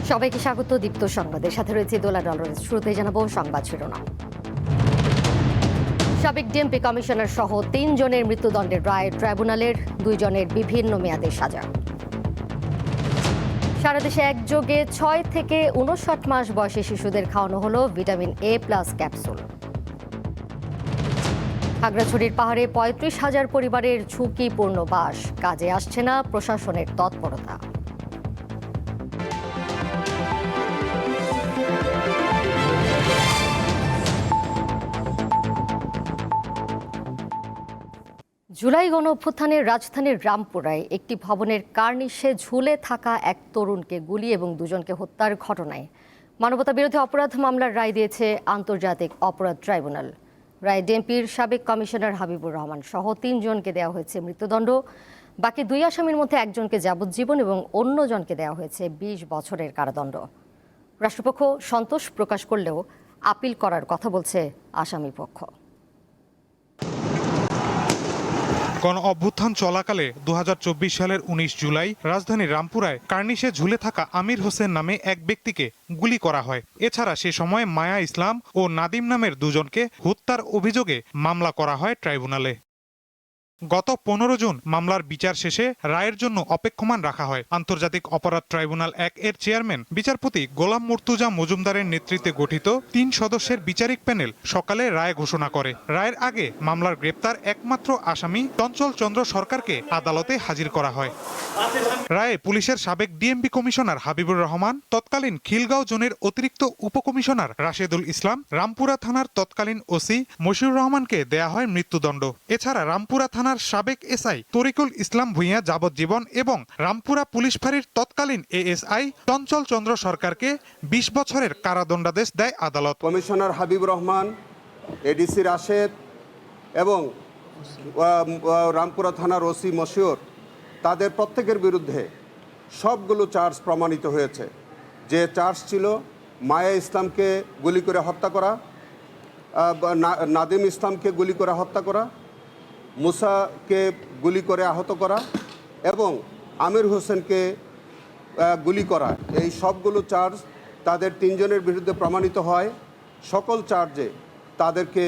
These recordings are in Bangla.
সবাইকে স্বাগত দীপ্ত সংবাদের সাথে রয়েছে দোলা ডলরের। শুরুতে জানাবো সংবাদ শিরোনাম। সাবেক ডিএমপি কমিশনার সহ ৩ জনের মৃত্যুদণ্ডের রায়, ট্রাইব্যুনালের 2 জনের বিভিন্ন মেয়াদের সাজা। সারা দেশে একযোগে 6 থেকে 59 মাস বয়সী শিশুদের খাওয়ানো হলো ভিটামিন A+ ক্যাপসুল। খাগড়াছড়ির পাহাড়ে 35,000 পরিবারের ঝুঁকিপূর্ণ বাস, কাজে আসছে না প্রশাসনের তৎপরতা। জুলাই গণ অভ্যুত্থানের রাজধানীর রামপুরায় একটি ভবনের কার্নিশে ঝুলে থাকা এক তরুণকে গুলি এবং 2 জনকে হত্যার ঘটনায় মানবতাবিরোধী অপরাধ মামলার রায় দিয়েছে আন্তর্জাতিক অপরাধ ট্রাইব্যুনাল। রায় ডিএমপির সাবেক কমিশনার হাবিবুর রহমান সহ 3 জনকে দেওয়া হয়েছে মৃত্যুদণ্ড। বাকি 2 আসামির মধ্যে একজনকে যাবজ্জীবন এবং অন্য জনকে দেওয়া হয়েছে 20 বছরের কারাদণ্ড। রাষ্ট্রপক্ষ সন্তোষ প্রকাশ করলেও আপিল করার কথা বলছে আসামি পক্ষ। গণ অভ্যুত্থান চলাকালে 2024 সালের 19 জুলাই রাজধানীর রামপুরায় কার্নিশে ঝুলে থাকা আমির হোসেন নামে এক ব্যক্তিকে গুলি করা হয়। এছাড়া সে সময় মায়া ইসলাম ও নাদিম নামের 2 জনকে হত্যার অভিযোগে মামলা করা হয় ট্রাইব্যুনালে। গত 15 জুন মামলার বিচার শেষে রায়ের জন্য অপেক্ষমান রাখা হয়। আন্তর্জাতিক অপরাধ ট্রাইব্যুনাল 1 এর চেয়ারম্যান বিচারপতি গোলাম মুর্তুজা মজুমদারের নেতৃত্বে গঠিত 3 সদস্যের বিচারিক প্যানেল সকালে রায় ঘোষণা করে। রায়ের আগে মামলার গ্রেপ্তার একমাত্র আসামি চঞ্চল চন্দ্র সরকারকে আদালতে হাজির করা হয়। রায়ে পুলিশের সাবেক ডিএমপি কমিশনার হাবিবুর রহমান, তৎকালীন খিলগাঁও জোনের অতিরিক্ত উপকমিশনার রাশেদুল ইসলাম, রামপুরা থানার তৎকালীন ওসি মশিউর রহমানকে দেয়া হয় মৃত্যুদণ্ড। এছাড়া রামপুরা থানার সাবেক এসআই তরিকুল ইসলাম ভূঁইয়া যাবজ্জীবন এবং রামপুরা পুলিশ ফাঁড়ির তৎকালীন এএসআই চঞ্চল চন্দ্র সরকারকে 20 বছরের কারাদণ্ডাদেশ দেয় আদালত। কমিশনার হাবিবুর রহমান, এডিসি রাশেদ এবং রামপুরা থানার ওসি মশিউর, তাদের প্রত্যেকের বিরুদ্ধে সবগুলো চার্জ প্রমাণিত হয়েছে। যে চার্জ ছিল মায়া ইসলামকে গুলি করে হত্যা করা, নাদিম ইসলামকে গুলি করে হত্যা করা, মুসাকে গুলি করে আহত করা এবং আমির হোসেনকে গুলি করা, এই সবগুলো চার্জ তাদের 3 জনের বিরুদ্ধে প্রমাণিত হয়। সকল চার্জে তাদেরকে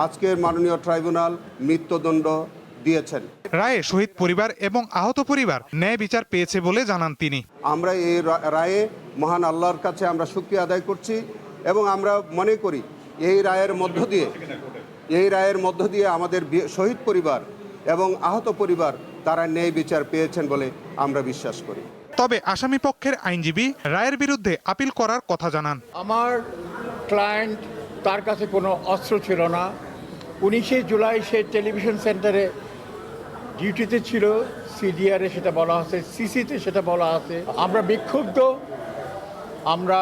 আজকের মাননীয় ট্রাইব্যুনাল মৃত্যুদণ্ড দিয়েছেন। রায়ে শহীদ পরিবার এবং আহত পরিবার ন্যায় বিচার পেয়েছে বলে জানান তিনি। আমরা এই রায়ে মহান আল্লাহর কাছে আমরা শুকরিয়া আদায় করছি এবং আমরা মনে করি এই রায়ের মধ্য দিয়ে আমাদের শহীদ পরিবার এবং আহত পরিবার তারা ন্যায় বিচার পেয়েছেন বলে আমরা বিশ্বাস করি। তবে আসামি পক্ষের আইনজীবী রায়ের বিরুদ্ধে আপিল করার কথা জানান। আমার ক্লায়েন্ট, তার কাছে কোনো অস্ত্র ছিল না। 19শে জুলাই সে টেলিভিশন সেন্টারে ডিউটিতে ছিল, সিডিআরে সেটা বলা আছে, সিসিতে সেটা বলা আছে। আমরা বিক্ষুব্ধ, আমরা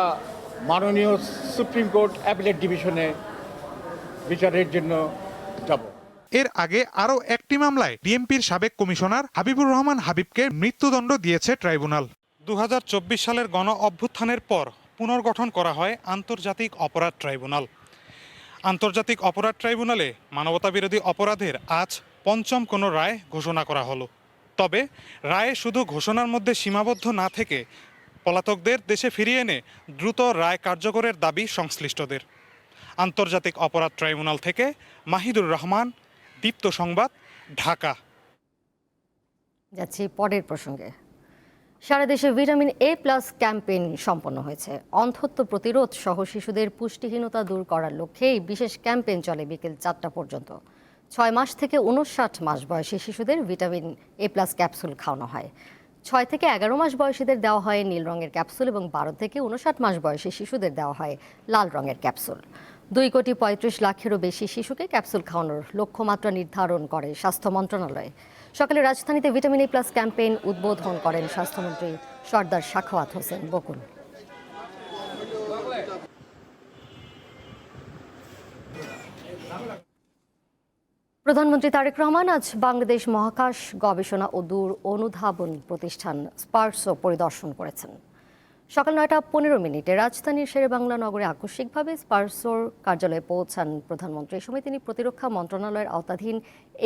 মাননীয় সুপ্রিম কোর্ট অ্যাপিলেট ডিভিশনে বিচারের জন্য যাব। এর আগে আরও একটি মামলায় ডিএমপির সাবেক কমিশনার হাবিবুর রহমান হাবিবকে মৃত্যুদণ্ড দিয়েছে ট্রাইব্যুনাল। 2024 সালের গণ অভ্যুত্থানের পর পুনর্গঠন করা হয় আন্তর্জাতিক অপরাধ ট্রাইব্যুনাল। আন্তর্জাতিক অপরাধ ট্রাইব্যুনালে মানবতাবিরোধী অপরাধের আজ 5ম কোনো রায় ঘোষণা করা হলো। তবে রায়ে শুধু ঘোষণার মধ্যে সীমাবদ্ধ না থেকে পলাতকদের দেশে ফিরিয়ে এনে দ্রুত রায় কার্যকরের দাবি সংশ্লিষ্টদের। আন্তর্জাতিক অপরাধ ট্রাইব্যুনাল থেকে মাহিদুর রহমান, দীপ্ত সংবাদ, ঢাকা। যাচ্ছি পরের প্রসঙ্গে। সারা দেশে ভিটামিন A+ ক্যাম্পেইন সম্পন্ন হয়েছে। অন্ধত্ব প্রতিরোধ সহ শিশুদের পুষ্টিহীনতা দূর করার লক্ষ্যে এই বিশেষ ক্যাম্পেইন চলে বিকেল 4টা পর্যন্ত। 6 মাস থেকে 59 মাস বয়সী শিশুদের ভিটামিন A+ ক্যাপসুল খাওয়ানো হয়। 6 থেকে 11 মাস বয়সীদের দেওয়া হয় নীল রঙের ক্যাপসুল এবং 12 থেকে 59 মাস বয়সী শিশুদের দেওয়া হয় লাল রঙের ক্যাপসুল। 2,35,00,000-এরও বেশি শিশুকে ক্যাপসুল খাওয়ানোর লক্ষ্যমাত্রা নির্ধারণ করে স্বাস্থ্য মন্ত্রণালয়। সকালে রাজধানীতে ভিটামিন A+ ক্যাম্পেইন উদ্বোধন করেন স্বাস্থ্যমন্ত্রী সর্দার সাখাওয়াত হোসেন বকুল। প্রধানমন্ত্রী তারেক রহমান আজ বাংলাদেশ মহাকাশ গবেষণা ও দূর অনুধাবন প্রতিষ্ঠান স্পার্সও পরিদর্শন করেছেন। সকাল 9টা 15 রাজধানীর শেরেবাংলা নগরে আকস্মিকভাবে স্পার্সোর কার্যালয়ে পৌঁছান প্রধানমন্ত্রী। এই সময় তিনি প্রতিরক্ষা মন্ত্রণালয়ের আওতাধীন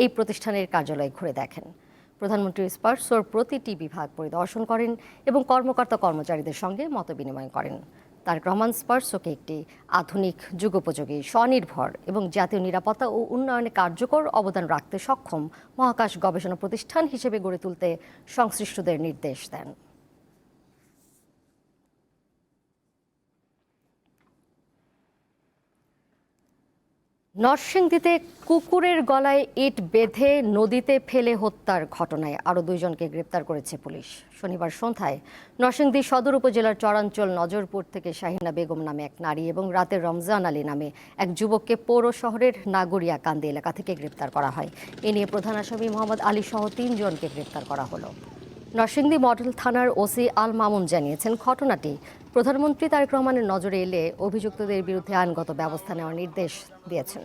এই প্রতিষ্ঠানের কার্যালয় ঘুরে দেখেন। প্রধানমন্ত্রী স্পারসোর প্রতিটি বিভাগ পরিদর্শন করেন এবং কর্মকর্তা কর্মচারীদের সঙ্গে মতবিনিময় করেন। তারেক রহমান স্পারসোকে একটি আধুনিক, যুগোপযোগী, স্বনির্ভর এবং জাতীয় নিরাপত্তা ও উন্নয়নে কার্যকর অবদান রাখতে সক্ষম মহাকাশ গবেষণা প্রতিষ্ঠান হিসেবে গড়ে তুলতে সংশ্লিষ্টদের নির্দেশ দেন। নরসিংদীতে কুকুরের গলায় ইট বেঁধে নদীতে ফেলে হত্যার ঘটনায় আরও 2 জনকে গ্রেপ্তার করেছে পুলিশ। শনিবার সন্ধ্যায় নরসিংদী সদর উপজেলার চরাঞ্চল নজরপুর থেকে শাহিনা বেগম নামে এক নারী এবং রাতে রমজান আলী নামে এক যুবককে পৌর শহরের নাগরিয়া কান্দি এলাকা থেকে গ্রেপ্তার করা হয়। এ নিয়ে প্রধান আসামি মোহাম্মদ আলী সহ 3 জনকে গ্রেপ্তার করা হলো। নরসিংদী মডেল থানার ওসি আল মামুন জানিয়েছেন, ঘটনাটি প্রধানমন্ত্রী তারেক রহমানের নজরে এলে অভিযুক্তদের বিরুদ্ধে আইনগত ব্যবস্থা নেওয়ার নির্দেশ দিয়েছেন।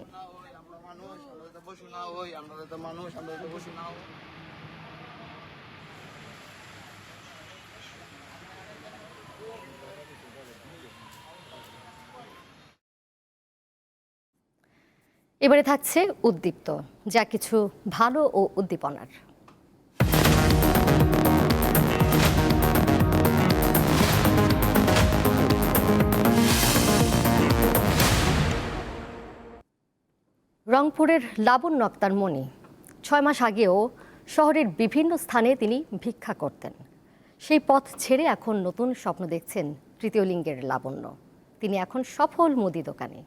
এবারে থাকছে উদ্দীপ্ত, যা কিছু ভালো ও উদ্দীপনার। রংপুরের লাবণ্য আক্তার মনি 6 মাস আগেও শহরের বিভিন্ন স্থানে তিনি ভিক্ষা করতেন। সেই পথ ছেড়ে এখন নতুন স্বপ্ন দেখছেন তৃতীয় লিঙ্গের লাবণ্য। তিনি এখন সফল মুদি দোকানে।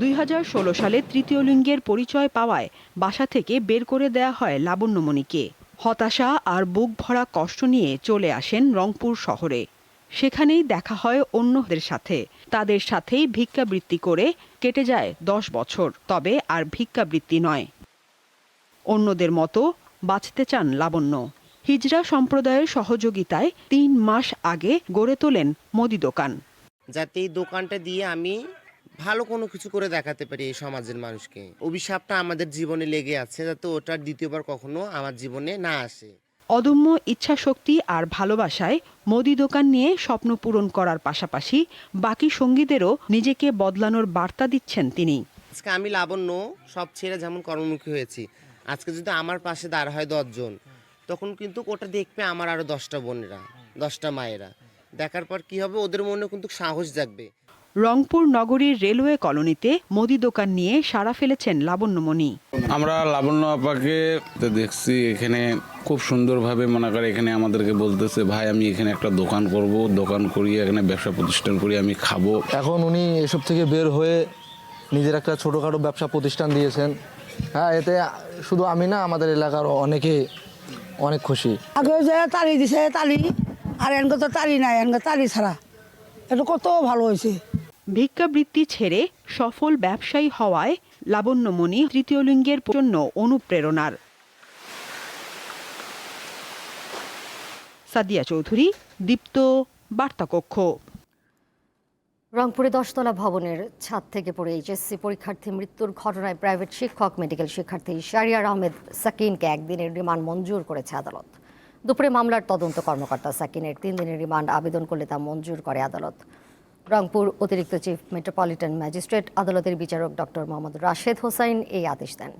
2016 সালে তৃতীয় লিঙ্গের পরিচয় পাওয়ায় বাসা থেকে বের করে দেয়া হয় লাবণ্যমণিকে। হতাশা আর বুক ভরা কষ্ট নিয়ে চলে আসেন রংপুর শহরে। সেখানেই দেখা হয় অন্যদের সাথে। তাদের সাথেই ভিক্ষাবৃত্তি করে কেটে যায় 10 বছর। তবে আর ভিক্ষাবৃত্তি নয়, অন্যদের মতো বাঁচতে চান লাবণ্য। হিজড়া সম্প্রদায়ের সহযোগিতায় 3 মাস আগে গড়ে তোলেন মুদি দোকান। যাতে এই দোকানটা দিয়ে আমি ভালো কোনো কিছু করে দেখাতে পারি এই সমাজের মানুষকে। অভিশাপটা আমাদের জীবনে লেগে আছে, যাতে ওটা দ্বিতীয়বার কখনো আমার জীবনে না আসে। অদম্য ইচ্ছাশক্তি আর ভালোবাসায় মুদি দোকান নিয়ে স্বপ্ন পূরণ করার পাশাপাশি বাকি সঙ্গীদেরও নিজেকে বদলানোর বার্তা দিচ্ছেন তিনি। আজকে আমি লাবণ্য সব ছেড়ে যেমন কর্মমুখী হয়েছি, আজকে যদি আমার পাশে দাঁড় হয় 10 জন, তখন কিন্তু ওটা দেখবে আমার আরো 10টা বোনেরা, 10টা মায়েরা। দেখার পর কি হবে, ওদের মনে কিন্তু সাহস জাগবে। রংপুর নগরীর রেলওয়ে কলোনিতে মুদি দোকান নিয়ে সাড়া ফেলেছেন লাবণ্যমণি। আমরা লাবণ্য আপাকে দেখছি এখানে খুব সুন্দরভাবে, মনে করে এখানে আমাদেরকে বলতেছে, ভাই আমি এখানে একটা দোকান করব, দোকান করিয়ে এখানে ব্যবসা প্রতিষ্ঠান করি আমি খাবো। এখন উনি এসব থেকে বের হয়ে নিজের একটা ছোটোখাটো ব্যবসা প্রতিষ্ঠান দিয়েছেন। হ্যাঁ, এতে শুধু আমি না, আমাদের এলাকার অনেকে অনেক খুশি। আগে যে তালি দিছে তালি, আর এনকে তো তালি নাই, এনকে তালি ছাড়া এটা কত ভালো হয়েছে। ভিক্ষাবৃত্তি ছেড়ে সফল ব্যবসায়ী হওয়ায় লাবণ্যমণি তৃতীয় লিঙ্গের জন্য অনুপ্রেরণার। সাদিয়া চৌধুরী, দীপ্ত, বার্তাকক্ষ। রংপুরে 10তলা ভবনের ছাদ থেকে পড়ে এইচএসসি পরীক্ষার্থী মৃত্যুর ঘটনায় প্রাইভেট শিক্ষক মেডিকেল শিক্ষার্থী শাহরিয়ার আহমেদ সাকিনকে 1 দিনের রিমান্ড মঞ্জুর করেছে আদালত। দুপুরে মামলার তদন্ত কর্মকর্তা সাকিনের 3 দিনের রিমান্ড আবেদন করলে তা মঞ্জুর করে আদালত। রংপুর অতিরিক্ত চিফ মেট্রোপলিটন ম্যাজিস্ট্রেট আদালতের বিচারক ডক্টর মোহাম্মদ রাশেদ হোসাইন এই আদেশ দেন।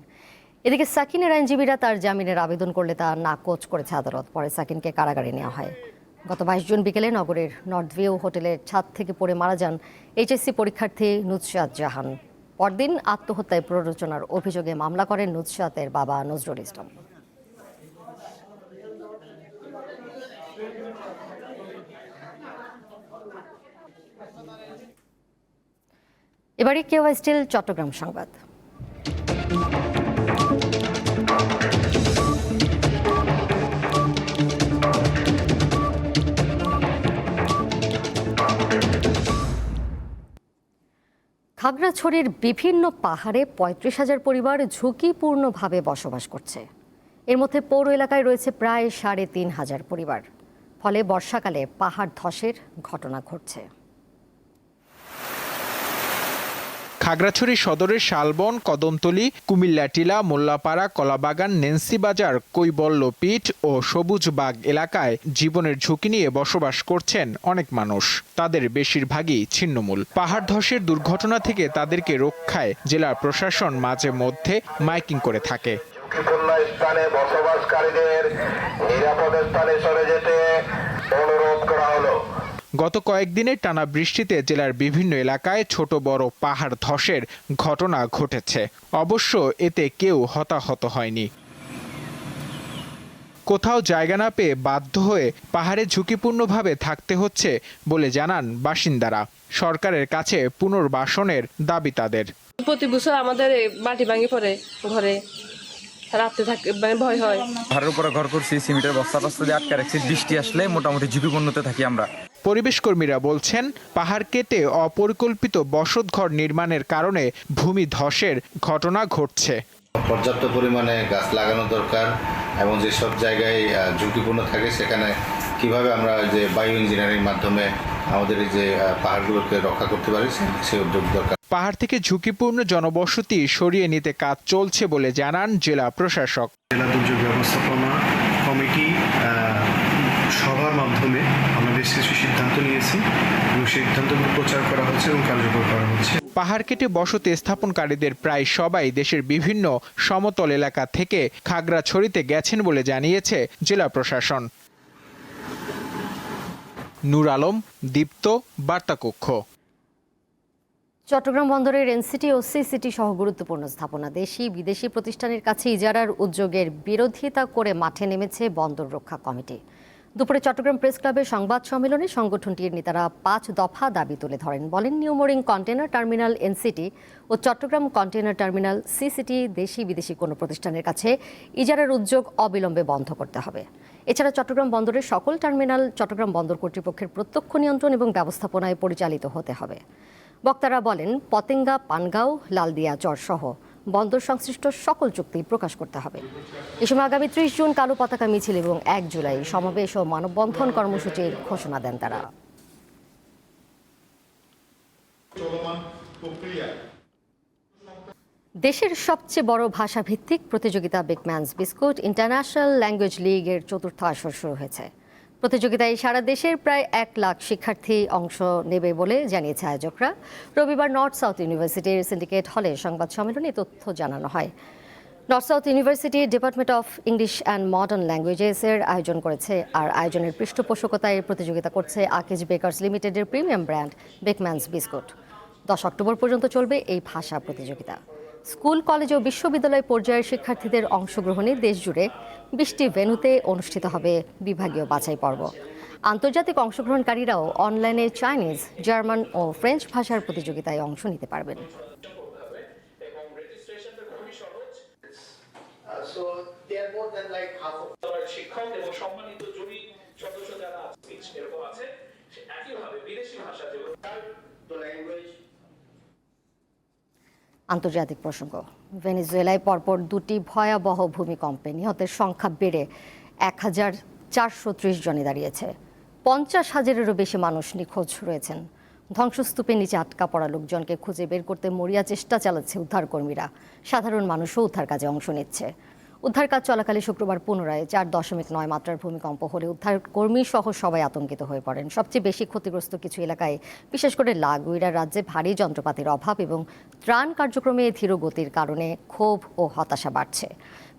এদিকে সাকিনের আইনজীবীরা তার জামিনের আবেদন করলে তা নাকচ করেছে আদালত। পরে সাকিনকে কারাগারে নেওয়া হয়। গত 22 জুন বিকেলে নগরের নর্থ ভিউ হোটেলের ছাদ থেকে পড়ে মারা যান এইচএসসি পরীক্ষার্থী নুসরাত জাহান। পরদিন আত্মহত্যায় প্ররোচনার অভিযোগে মামলা করেন নুসরাতের বাবা নজরুল ইসলাম। এবারে কেওয়াই স্টিল চট্টগ্রাম সংবাদ। খাগড়াছড়ির বিভিন্ন পাহাড়ে 35,000 পরিবার ঝুঁকিপূর্ণভাবে বসবাস করছে। এর মধ্যে পৌর এলাকায় রয়েছে প্রায় 3,500 পরিবার। ফলে বর্ষাকালে পাহাড় ধসের ঘটনা ঘটছে। খাগড়াছড়ি সদরের শালবন, কদমতলী, কুমিল্লা টিলা, মোল্লাপাড়া, কলাবাগান, নেন্সিবাজার, কৈবল্যপীঠ ও সবুজবাগ এলাকায় জীবনের ঝুঁকি নিয়ে বসবাস করছেন অনেক মানুষ। তাদের বেশিরভাগই ছিন্নমূল। পাহাড় ধসের দুর্ঘটনা থেকে তাদেরকে রক্ষায় জেলা প্রশাসন মাঝে মধ্যে মাইকিং করে থাকে। ঝুঁকিপূর্ণ স্থানে বসবাসকারীদের নিরাপদ স্থানে সরে যেতে অনুরোধ করা হলো। গত কয়েকদিনের টানা বৃষ্টিতে জেলার বিভিন্ন এলাকায় ছোট বড় পাহাড় ধসের ঘটনা ঘটেছে। অবশ্য এতে কেউ হতাহত হয়নি। কোথাও জায়গা না পেয়ে বাধ্য হয়ে পাহাড়ে ঝুঁকিপূর্ণভাবে থাকতে হচ্ছে বলে জানান বাসিন্দারা। সরকারের কাছে পুনর্বাসনের দাবি তাদের। প্রতি বছর আমাদের মাটি ভাঙি পড়ে, ঘরে রাতে থাকে ভয় হয়। ঘরের উপরে ঘর করছি, সিমেন্টের বস্তা টস্তা দিয়ে আটকে রাখছি। বৃষ্টি আসলে মোটামুটি ঝুঁকিপূর্ণতে থাকি আমরা। পরিবেশ কর্মীরা বলছেন, পাহাড় কেটে অপরিকল্পিত বসতঘর নির্মাণের কারণে ভূমি ধসের ঘটনা ঘটছে। পর্যাপ্ত পরিমাণে গাছ লাগানো দরকার এবং যেসব জায়গায় ঝুঁকিপূর্ণ থাকে সেখানে কিভাবে আমরা যে বায়ো ইঞ্জিনিয়ারিং মাধ্যমে আমাদের এই যে পাহাড়গুলোকে রক্ষা করতে পারি সেই উদ্যোগ দরকার। পাহাড় থেকে ঝুঁকিপূর্ণ জনবসতি সরিয়ে নিতে কাজ চলছে বলে জানান জেলা প্রশাসক। জেলা দুর্যোগ ব্যবস্থাপনা কমিটি সভার মাধ্যমে আমরা বেশ কিছু সিদ্ধান্ত নিয়েছি এবং সিদ্ধান্তগুলো প্রচার করা হচ্ছে এবং কার্যকর করা হচ্ছে। পাহাড় কেটে বসতি স্থাপনকারীদের প্রায় সবাই দেশের বিভিন্ন সমতল এলাকা থেকে খাগড়াছড়িতে গেছেন বলে জানিয়েছে জেলা প্রশাসন। নূর আলম, দীপ্ত, বার্তাকক্ষ। চট্টগ্রাম বন্দরের এনসিটি ও সিসিটি সহ গুরুত্বপূর্ণ স্থাপনা দেশি বিদেশি প্রতিষ্ঠানের কাছে ইজারার উদ্যোগের বিরোধিতা করে মাঠে নেমেছে বন্দর রক্ষা কমিটি। দুপুরে চট্টগ্রাম প্রেস ক্লাবের সংবাদ সম্মেলনে সংগঠনটির নেতারা 5 দফা দাবি তুলে ধরেন। বলেন, নিউমোরিং কন্টেনার টার্মিনাল এনসিটি ও চট্টগ্রাম কন্টেনার টার্মিনাল সিসিটি দেশি বিদেশি কোনো প্রতিষ্ঠানের কাছে ইজারার উদ্যোগ অবিলম্বে বন্ধ করতে হবে। এছাড়া চট্টগ্রাম বন্দরের সকল টার্মিনাল চট্টগ্রাম বন্দর কর্তৃপক্ষের প্রত্যক্ষ নিয়ন্ত্রণ এবং ব্যবস্থাপনায় পরিচালিত হতে হবে। বক্তারা বলেন, পতেঙ্গা, পানগাঁও, লালদিয়া চর সহ বন্দর সংশ্লিষ্ট সকল চুক্তি প্রকাশ করতে হবে। এ সময় আগামী 30 জুন কালো পতাকা মিছিল এবং 1 জুলাই সমাবেশ ও মানববন্ধন কর্মসূচির ঘোষণা দেন তারা। দেশের সবচেয়ে বড় ভাষাভিত্তিক প্রতিযোগিতা বেকম্যানস বিস্কুট ইন্টারন্যাশনাল ল্যাঙ্গুয়েজ লিগের 4র্থ আসর শুরু হয়েছে। প্রতিযোগিতায় সারা দেশের প্রায় 1 লাখ শিক্ষার্থী অংশ নেবে বলে জানিয়েছে আয়োজকরা। রবিবার নর্থ সাউথ ইউনিভার্সিটির সিন্ডিকেট হলে সংবাদ সম্মেলনে তথ্য জানানো হয়। North south university department of English and modern ল্যাঙ্গুয়েজেসের আয়োজন করেছে। আর আয়োজনের পৃষ্ঠপোষকতায় প্রতিযোগিতা করছে আকিজ বেকার্স লিমিটেডের premium brand bakeman's biscuit. 10 October পর্যন্ত চলবে এই ভাষা প্রতিযোগিতা। স্কুল, কলেজ ও বিশ্ববিদ্যালয় পর্যায়ের শিক্ষার্থীদের অংশগ্রহণে দেশজুড়ে 20টি ভেন্যুতে অনুষ্ঠিত হবে বিভাগীয় বাছাই পর্ব। আন্তর্জাতিক অংশগ্রহণকারীরাও অনলাইনে চাইনিজ, জার্মান ও ফ্রেঞ্চ ভাষার প্রতিযোগিতায় অংশ নিতে পারবেন। আন্তর্জাতিক প্রসঙ্গ। ভেনেজুয়েলায় পরপর 2টি ভয়াবহ ভূমিকম্পে নিহতের সংখ্যা বেড়ে 1430 জনে দাঁড়িয়েছে। 50,000-এরও বেশি মানুষ নিখোঁজ রয়েছেন। ধ্বংসস্তূপের নিচে আটকা পড়া লোকজনকে খুঁজে বের করতে মরিয়া চেষ্টা চালাচ্ছে উদ্ধারকর্মীরা। সাধারণ মানুষও উদ্ধার কাজে অংশ নিচ্ছে। উদ্ধার কাজ চলাকালে শুক্রবার পুনরায় 4.9 মাত্রার ভূমিকম্প হলে উদ্ধারকর্মী সহ সবাই আতঙ্কিত হয়ে পড়েন। সবচেয়ে বেশি ক্ষতিগ্রস্ত কিছু এলাকায়, বিশেষ করে লাগুইরা রাজ্যে ভারী যন্ত্রপাতির অভাব এবং ত্রাণ কার্যক্রমে ধীর গতির কারণে ক্ষোভ ও হতাশা বাড়ছে।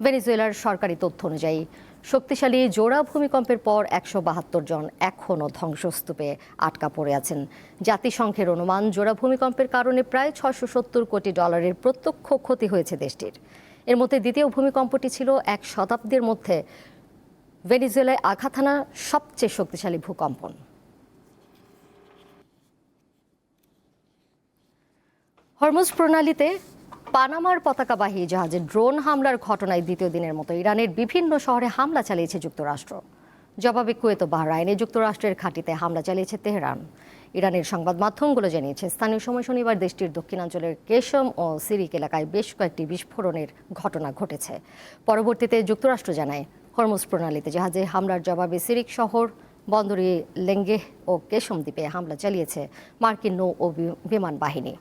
ভেনেজুয়েলার সরকারি তথ্য অনুযায়ী শক্তিশালী জোড়া ভূমিকম্পের পর 172 জন এখনও ধ্বংসস্তূপে আটকা পড়ে আছেন। জাতিসংঘের অনুমান, জোড়া ভূমিকম্পের কারণে প্রায় $670 কোটি প্রত্যক্ষ ক্ষতি হয়েছে দেশটির। এর মধ্যে দ্বিতীয় ভূমিকম্পটি ছিল 1 শতাব্দীর মধ্যে ভেনেজুয়েলায় আঘাত হানা সবচেয়ে শক্তিশালী ভূকম্পন। হরমুজ প্রণালীতে পানামার পতাকাবাহী জাহাজে ড্রোন হামলার ঘটনায় দ্বিতীয় দিনের মতো ইরানের বিভিন্ন শহরে হামলা চালিয়েছে যুক্তরাষ্ট্র। জবাবে কুয়েত ও বাহরাইনে যুক্তরাষ্ট্রের ঘাঁটিতে হামলা চালিয়েছে তেহরান। ইরানের সংবাদ মাধ্যমগুলো জানিয়েছে, স্থানীয় সময় শনিবার দেশটির দক্ষিণাঞ্চলের কেশম ও সিরিক এলাকায় বেশ কয়েকটি বিস্ফোরণের ঘটনা ঘটেছে। পরবর্তীতে যুক্তরাষ্ট্র জানায়, হরমুজ প্রণালীতে জাহাজে হামলার জবাবে সিরিক শহর, বন্দরে লেঙ্গেহ ও কেশম দ্বীপে হামলা চালিয়েছে মার্কিন নৌ ও বিমান বাহিনী।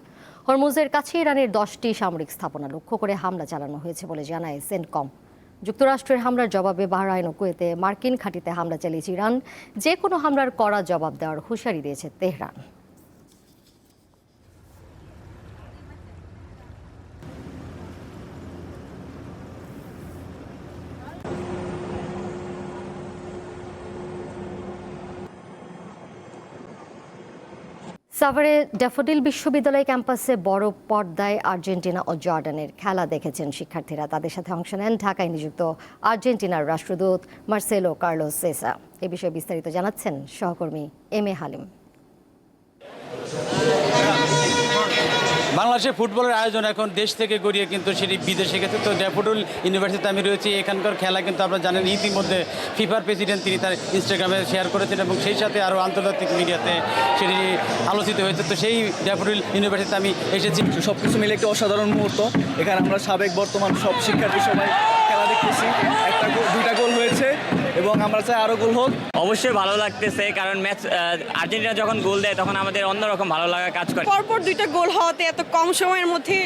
হরমুজের কাছে ইরানের 10টি সামরিক স্থাপনা লক্ষ্য করে হামলা চালানো হয়েছে বলে জানায় সেন্টকম। যুক্তরাষ্ট্রের হামলার জবাবে বাহরাইন ও কুয়েতে মার্কিন ঘাঁটিতে হামলা চালিয়েছে ইরান। যে কোনো হামলার কড়া জবাব দেওয়ার হুঁশিয়ারি দিয়েছে তেহরান। সাভারে ড্যাফোডিল বিশ্ববিদ্যালয় ক্যাম্পাসে বড় পর্দায় আর্জেন্টিনা ও জর্ডানের খেলা দেখেছেন শিক্ষার্থীরা। তাদের সাথে অংশ নেন ঢাকায় নিযুক্ত আর্জেন্টিনার রাষ্ট্রদূত মার্সেলো কার্লোস সেসা। এ বিষয়ে বিস্তারিত জানাচ্ছেন সহকর্মী এম এ হালিম। বাংলাদেশের ফুটবলের আয়োজন এখন দেশ থেকে গড়িয়ে কিন্তু সেটি বিদেশে গেছে। তো ড্যাফোডিল ইউনিভার্সিটিতে আমি রয়েছি। এখানকার খেলা কিন্তু আপনারা জানেন ইতিমধ্যে ফিফার প্রেসিডেন্ট তিনি তার ইনস্টাগ্রামে শেয়ার করেছেন এবং সেই সাথে আরও আন্তর্জাতিক মিডিয়াতে সেটি আলোচিত হয়েছে। তো সেই ড্যাফোডিল ইউনিভার্সিটিতে আমি এসেছি। সব কিছু মিলে একটি অসাধারণ মুহূর্ত। এখানে আমরা সাবেক বর্তমান সব শিক্ষার্থী সবাই খেলা দেখতেছি। দুইটা গোল হয়েছে এবং আমরা চাই আরও গোল হোক। অবশ্যই ভালো লাগতেছে, কারণ ম্যাচ আর্জেন্টিনা যখন গোল দেয় তখন আমাদের অন্যরকম ভালো লাগা কাজ করে। পরপর দুইটা গোল হওয়াতে এত কম সময়ের মধ্যে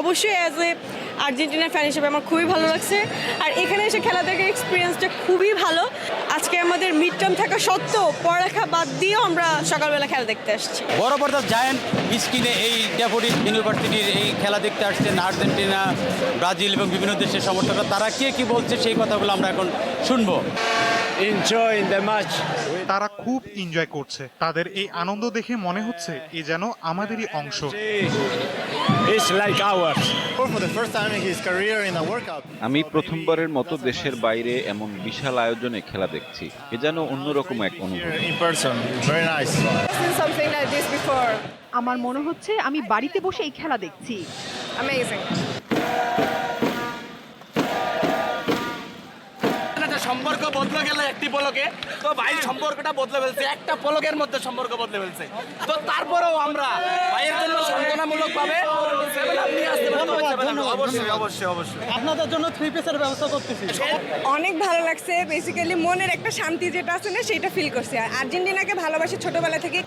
অবশ্যই অ্যাজ এ আর্জেন্টিনার ফ্যান হিসেবে আমার খুবই ভালো লাগছে। আর এখানে এসে খেলা দেখার এক্সপিরিয়েন্সটা খুবই ভালো। আজকে আমাদের মিড টার্ম থাকা সত্ত্বেও পড়ালেখা বাদ দিয়েও আমরা সকালবেলা খেলা দেখতে আসছি। বড় পর্দার জায়ান্ট স্ক্রিনে এই ড্যাফোডিল ইউনিভার্সিটির এই খেলা দেখতে আসছেন আর্জেন্টিনা, ব্রাজিল এবং বিভিন্ন দেশের সমর্থকরা। তারা কে কি বলছে সেই কথাগুলো আমরা এখন শুনবো। Enjoy the match. তারা খুব এনজয় করছে। তাদের এই আনন্দ দেখে মনে হচ্ছে এ যেন আমাদেরই অংশ। আমি প্রথমবারের মতো দেশের বাইরে এমন বিশাল আয়োজনে খেলা দেখছি। এ যেন অন্যরকম এক অনুভূতি। আমার মনে হচ্ছে আমি বাড়িতে বসে এই খেলা দেখছি। সম্পর্ক বদলে গেলে একটি পলকে, তো ভাইয়ের সম্পর্কটা বদলে ফেলছে, একটা পলকের মধ্যে সম্পর্ক বদলে ফেলছে। তো তারপরেও আমরা ভাইয়ের জন্য সান্ত্বনামূলক ভাবে অবশ্যই অবশ্যই অবশ্যই আপনাদের জন্য 3 পিসের ব্যবস্থা করতেছি। অনেক ভালো লাগছে। বেসিক্যালি মনের একটা শান্তি যেটা আছে না সেটা ফিল করছি। আর আর্জেন্টিনাকে ভালোবাসি ছোটবেলা থেকে।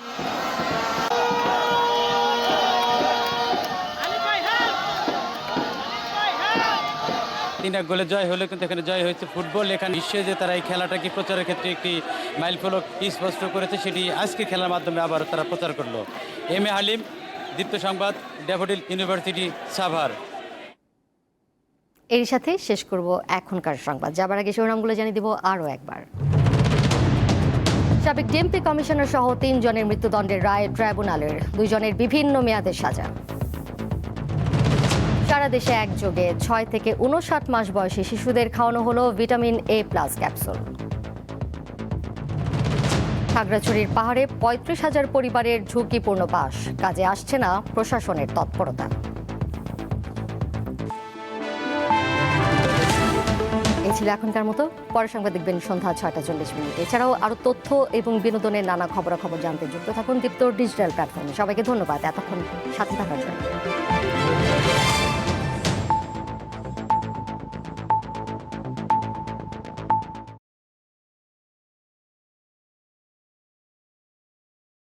তিনটা গোলে জয় হলে কিন্তু এখানে জয় হয়েছে ফুটবল। এখানে বিশ্বে যে তারা এই খেলাটাকে প্রচারের ক্ষেত্রে একটি মাইলফলক স্পষ্ট করেছে, সেটি আজকে খেলার মাধ্যমে আবার তারা প্রচার করলো। এম এ হালিম, দীপ্ত সংবাদ, ড্যাফোডিল ইউনিভার্সিটি, সাভার। এর সাথে শেষ করব এখনকার সংবাদ। যাবার আগে শিরোনামগুলো জানিয়ে দিব আরও একবার। সাবেক ডিএমপি কমিশনার সহ 3 জনের মৃত্যুদণ্ডের রায় ট্রাইব্যুনালের, 2 জনের বিভিন্ন মেয়াদের সাজা। সারা দেশে একযোগে 6 থেকে 59 মাস বয়সী শিশুদের খাওয়ানো হলো ভিটামিন A+ ক্যাপসুল। খাগড়াছড়ির পাহাড়ে 35,000 পরিবারের ঝুঁকিপূর্ণ বাস, কাজে আসছে না প্রশাসনের তৎপরতা। এই ছিল এখনকার মতো। পরের সংবাদ দেখবেন সন্ধ্যা 6:40। এছাড়াও আরও তথ্য এবং বিনোদনের নানা খবরাখবর জানতে যুক্ত থাকুন দীপ্ত ডিজিটাল প্ল্যাটফর্মে। সবাইকে ধন্যবাদ এতক্ষণ সাথে থাকার জন্য।